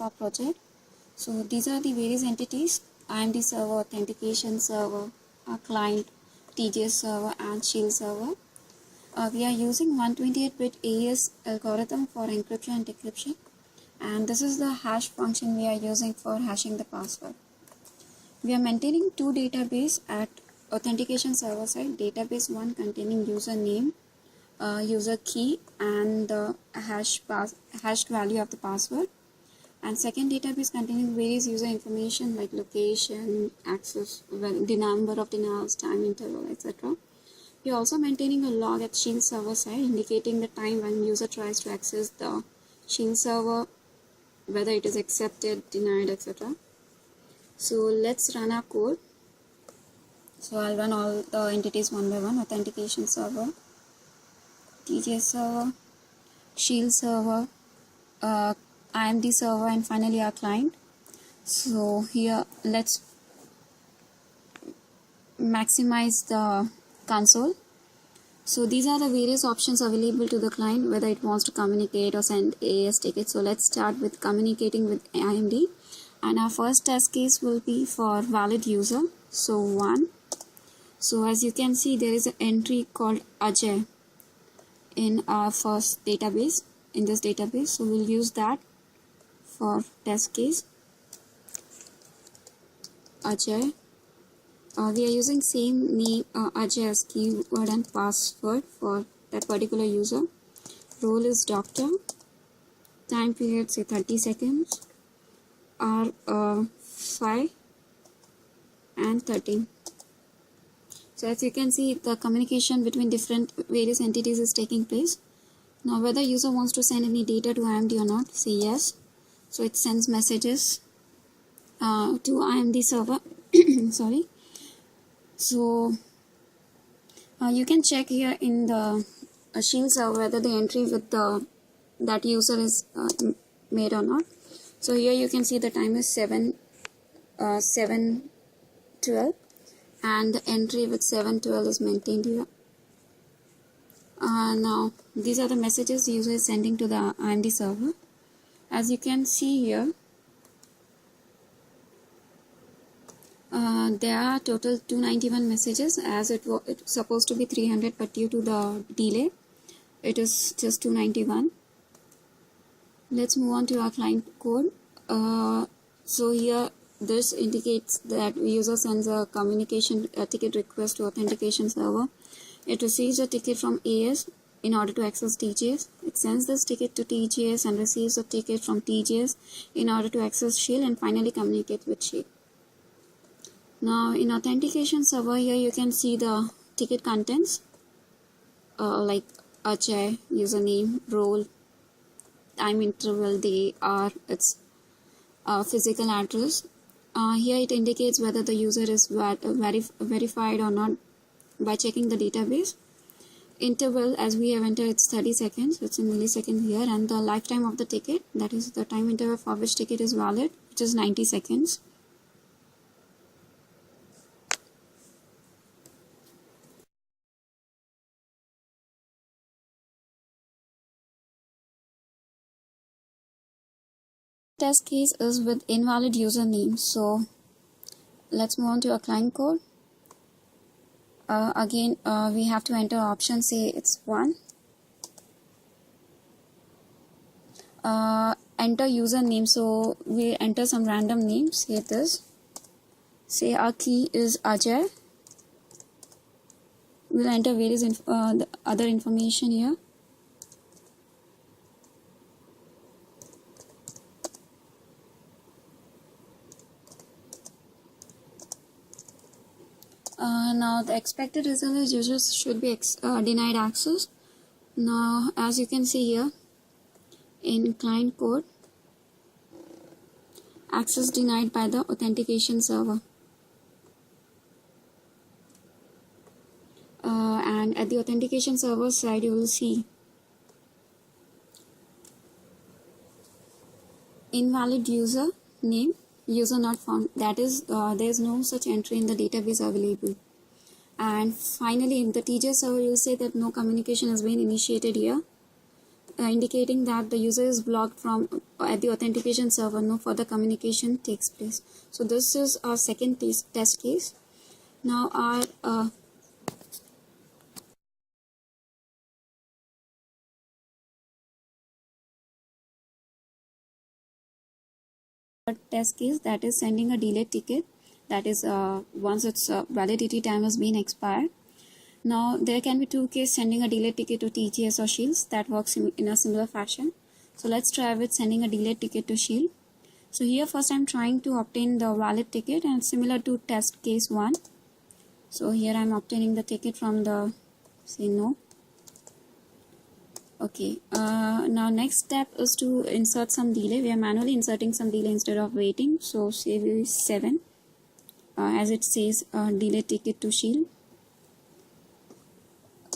our project. So these are the various entities: IMD server, authentication server, our client, TGS server, and Shield server. We are using 128-bit AES algorithm for encryption and decryption, and this is the hash function we are using for hashing the password. We are maintaining two databases at authentication server side: database 1 containing username, user key, and the hashed value of the password, and second database containing various user information like location, access, the number of denials, time interval, etc. We are also maintaining a log at Shield server side indicating the time when user tries to access the Shield server, whether it is accepted, denied, etc. So let's run our code. So I'll run all the entities one by one: authentication server, TGS server, Shield server, IMD server, and finally our client. So here let's maximize the console. So these are the various options available to the client, whether it wants to communicate or send AES tickets. So let's start with communicating with IMD, and our first test case will be for valid user. So 1. So as you can see, there is an entry called Ajay in our first database, in this database. So we'll use that for test case. Ajay. We are using same name Ajay as keyword and password for that particular user. Role is doctor. Time period, say 30 seconds. R 5 and 13. So as you can see, the communication between different various entities is taking place. Now whether user wants to send any data to IMD or not, say yes. So it sends messages to IMD server. Sorry. So you can check here in the Shield server whether the entry with that user is made or not. So here you can see the time is 7:12, and the entry with 7:12 is maintained here. Now these are the messages the user is sending to the IMD server. As you can see here, there are total 291 messages, as it's supposed to be 300, but due to the delay it is just 291. Let's move on to our client code. So here this indicates that user sends a communication ticket request to authentication server. It receives a ticket from AES in order to access TGS. It sends this ticket to TGS and receives a ticket from TGS in order to access Shield, and finally communicate with Shield. Now in authentication server, here you can see the ticket contents like Ajay, username, role, time interval, day, hour, its physical address. Here it indicates whether the user is verified or not by checking the database. Interval, as we have entered, it's 30 seconds, it's in milliseconds here, and the lifetime of the ticket, that is the time interval for which ticket is valid, which is 90 seconds. Test case is with invalid username. So let's move on to our client code. Again, we have to enter option, say it's 1. Enter username, so we enter some random name, say this. Say our key is Ajay. We'll enter various the other information here. Now the expected result is users should be denied access. Now as you can see here in client code, access denied by the authentication server. And at the authentication server side, you will see invalid user name, user not found, that is there is no such entry in the database available. And finally in the TGS server, you will say that no communication has been initiated here. indicating that the user is blocked from at the authentication server. No further communication takes place. So this is our second test case. Now our test case, that is sending a delayed ticket, that is once its validity time has been expired. Now there can be two cases sending a delayed ticket to TGS or Shields that works in a similar fashion. So let's try with sending a delayed ticket to Shield. So here first I'm trying to obtain the valid ticket, and similar to test case 1. So here I'm obtaining the ticket from the, say no. Okay, now next step is to insert some delay. We are manually inserting some delay instead of waiting. So say 7, as it says delay ticket to Shield.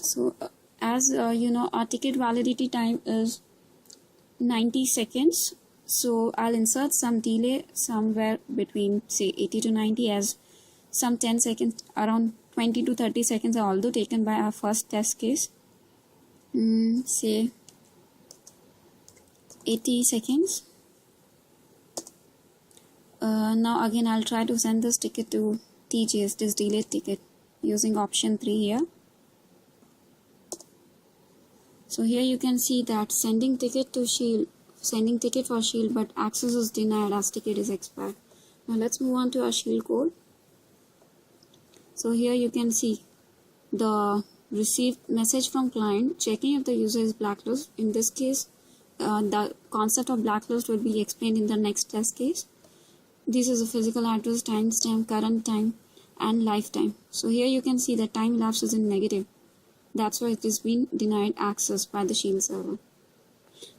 So as you know, our ticket validity time is 90 seconds. So I'll insert some delay somewhere between say 80 to 90, as some 10 seconds, around 20 to 30 seconds are although taken by our first test case. Say 80 seconds. Now again I'll try to send this ticket to TGS, this delayed ticket, using option 3 here. So here you can see that sending ticket to Shield, sending ticket for Shield, but access is denied as ticket is expired. Now let's move on to our Shield code. So here you can see the received message from client checking if the user is blacklisted. In this case, the concept of blacklist will be explained in the next test case. This is a physical address, timestamp, current time, and lifetime. So here you can see the time lapse is in negative. That's why it is being denied access by the Shield server.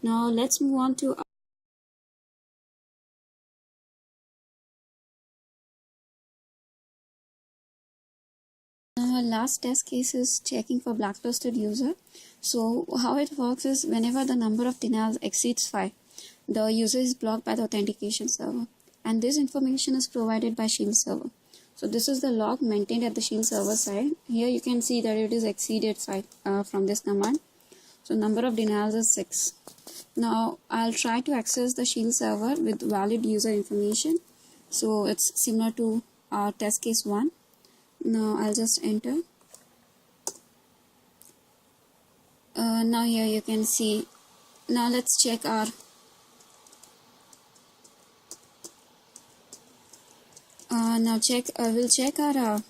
Now let's move on to our last test case is checking for blacklisted user. So how it works is whenever the number of denials exceeds 5, the user is blocked by the authentication server, and this information is provided by Shield server. So this is the log maintained at the Shield server side. Here you can see that it is exceeded 5 from this command. So number of denials is 6. Now I'll try to access the Shield server with valid user information. So it's similar to our test case 1. Now I'll just enter. Now here you can see. Now let's check our we'll check our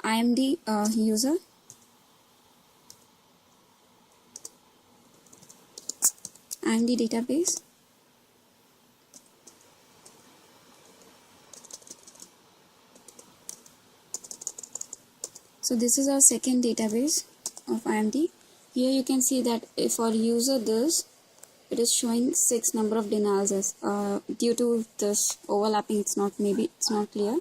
IMD user. IMD database. So this is our second database of IMD. Here you can see that for user this, it is showing 6 number of denials as due to this overlapping. It's not clear.